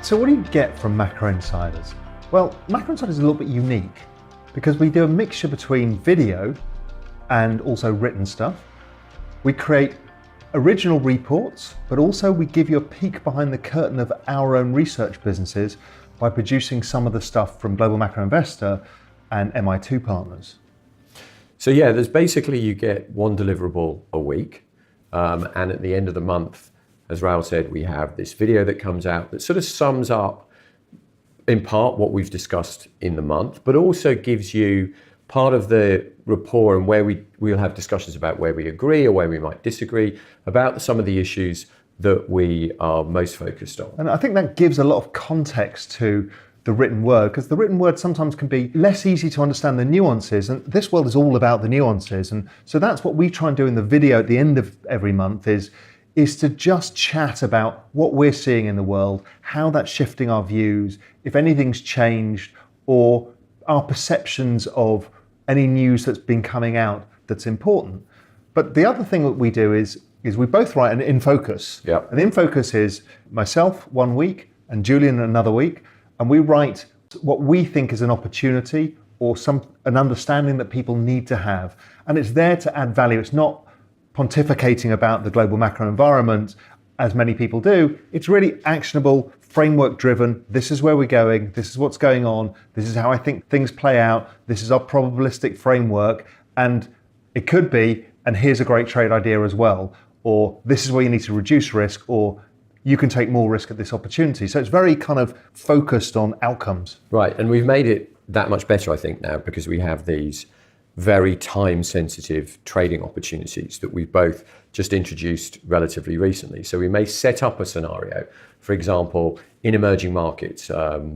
So what do you get from Macro Insiders? Well, Macro Insiders is a little bit unique because we do a mixture between video and also written stuff. We create original reports, but also we give you a peek behind the curtain of our own research businesses by producing some of the stuff from Global Macro Investor and MI2 partners. So yeah, there's basically, you get one deliverable a week. And at the end of the month, as Raoul said, we have this video that comes out that sort of sums up in part what we've discussed in the month, but also gives you part of the rapport and where we'll have discussions about where we agree or where we might disagree about some of the issues that we are most focused on. And I think that gives a lot of context to the written word, because the written word sometimes can be less easy to understand the nuances, and this world is all about the nuances. And so that's what we try and do in the video at the end of every month is to just chat about what we're seeing in the world, how that's shifting our views, if anything's changed, or our perceptions of any news that's been coming out that's important. But the other thing that we do is we both write an In Focus. Yep. And In Focus is myself 1 week and Julian another week, and we write what we think is an opportunity or an understanding that people need to have. And it's there to add value. It's not pontificating about the global macro environment, as many people do. It's really actionable, framework driven. This is where we're going. This is what's going on. This is how I think things play out. This is our probabilistic framework. And it could be, and here's a great trade idea as well, or this is where you need to reduce risk, or you can take more risk at this opportunity. So it's very kind of focused on outcomes. Right, and we've made it that much better, I think, now, because we have these very time-sensitive trading opportunities that we've both just introduced relatively recently. So we may set up a scenario, for example, in emerging markets.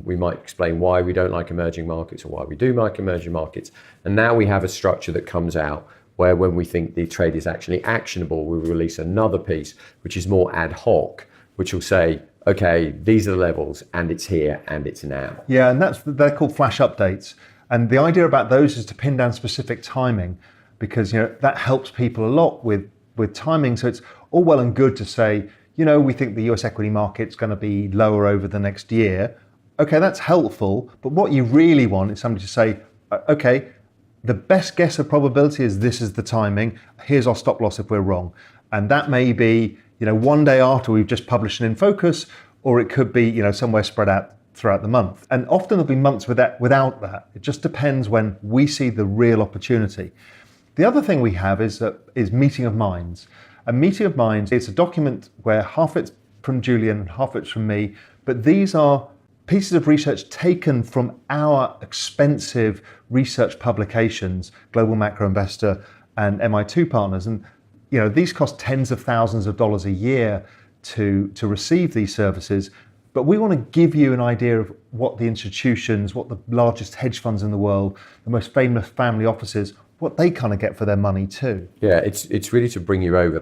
We might explain why we don't like emerging markets or why we do like emerging markets. And now we have a structure that comes out where when we think the trade is actually actionable, we release another piece, which is more ad hoc, which will say, okay, these are the levels and it's here and it's now. Yeah, and they're called flash updates. And the idea about those is to pin down specific timing, because that helps people a lot with timing. So it's all well and good to say, we think the US equity market's going to be lower over the next year. Okay, that's helpful. But what you really want is somebody to say, okay, the best guess of probability is this is the timing. Here's our stop loss if we're wrong. And that may be, one day after we've just published an In Focus, or it could be, somewhere spread out throughout the month. And often there'll be months without that. It just depends when we see the real opportunity. The other thing we have is Meeting of Minds. A Meeting of Minds is a document where half it's from Julian and half it's from me, but these are pieces of research taken from our expensive research publications, Global Macro Investor and MI2 partners. And these cost tens of thousands of dollars a year to receive these services. But we want to give you an idea of what the institutions, what the largest hedge funds in the world, the most famous family offices, what they kind of get for their money too. Yeah, it's really to bring you over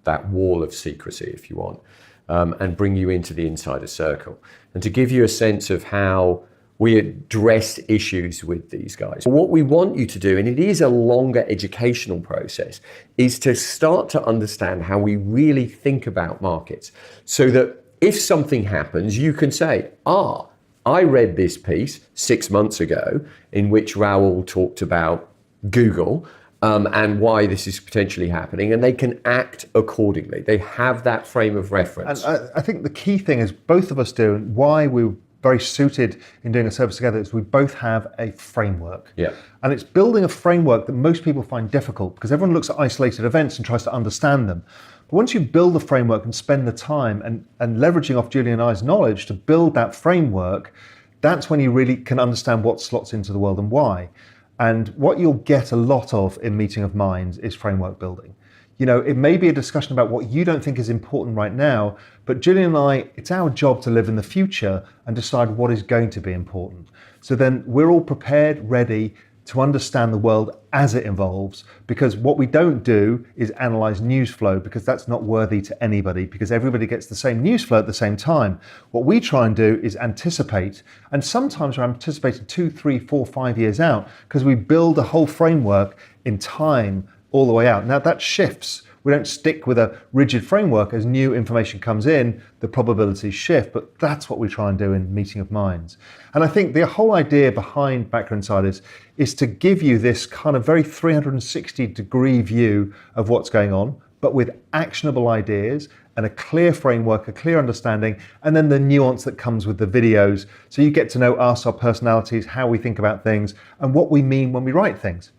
that wall of secrecy, if you want, and bring you into the insider circle, and to give you a sense of how we address issues with these guys. What we want you to do, and it is a longer educational process, is to start to understand how we really think about markets, so that if something happens, you can say, I read this piece 6 months ago in which Raoul talked about Google and why this is potentially happening, and they can act accordingly. They have that frame of reference. And I think the key thing is both of us do, and why we're very suited in doing a service together, is we both have a framework. Yeah. And it's building a framework that most people find difficult because everyone looks at isolated events and tries to understand them. But once you build the framework and spend the time and leveraging off Julian and I's knowledge to build that framework, that's when you really can understand what slots into the world and why. And what you'll get a lot of in Meeting of Minds is framework building. It may be a discussion about what you don't think is important right now, but Julian and I, it's our job to live in the future and decide what is going to be important. So then we're all prepared, ready to understand the world as it evolves, because what we don't do is analyze news flow, because that's not worthy to anybody, because everybody gets the same news flow at the same time. What we try and do is anticipate, and sometimes we're anticipating 2, 3, 4, 5 years out, because we build a whole framework in time all the way out. Now that shifts We don't stick with a rigid framework. As new information comes in, the probabilities shift, but that's what we try and do in Meeting of Minds. And I think the whole idea behind Backer Insiders is to give you this kind of very 360-degree view of what's going on, but with actionable ideas and a clear framework, a clear understanding, and then the nuance that comes with the videos. So you get to know us, our personalities, how we think about things, and what we mean when we write things.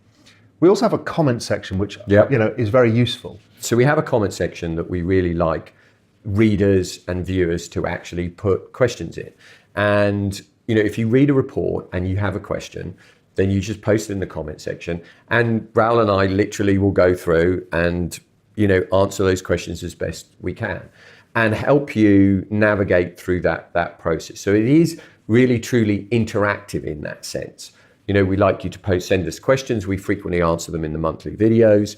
We also have a comment section, which is very useful. So we have a comment section that we really like readers and viewers to actually put questions in. And if you read a report and you have a question, then you just post it in the comment section. And Raoul and I literally will go through and answer those questions as best we can and help you navigate through that process. So it is really truly interactive in that sense. We like you to send us questions. We frequently answer them in the monthly videos.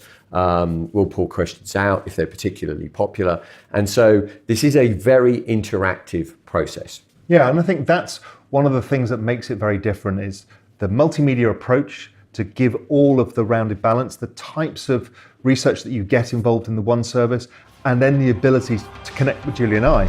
We'll pull questions out if they're particularly popular. And so this is a very interactive process. Yeah, and I think that's one of the things that makes it very different is the multimedia approach to give all of the rounded balance, the types of research that you get involved in the one service, and then the ability to connect with Julie and I.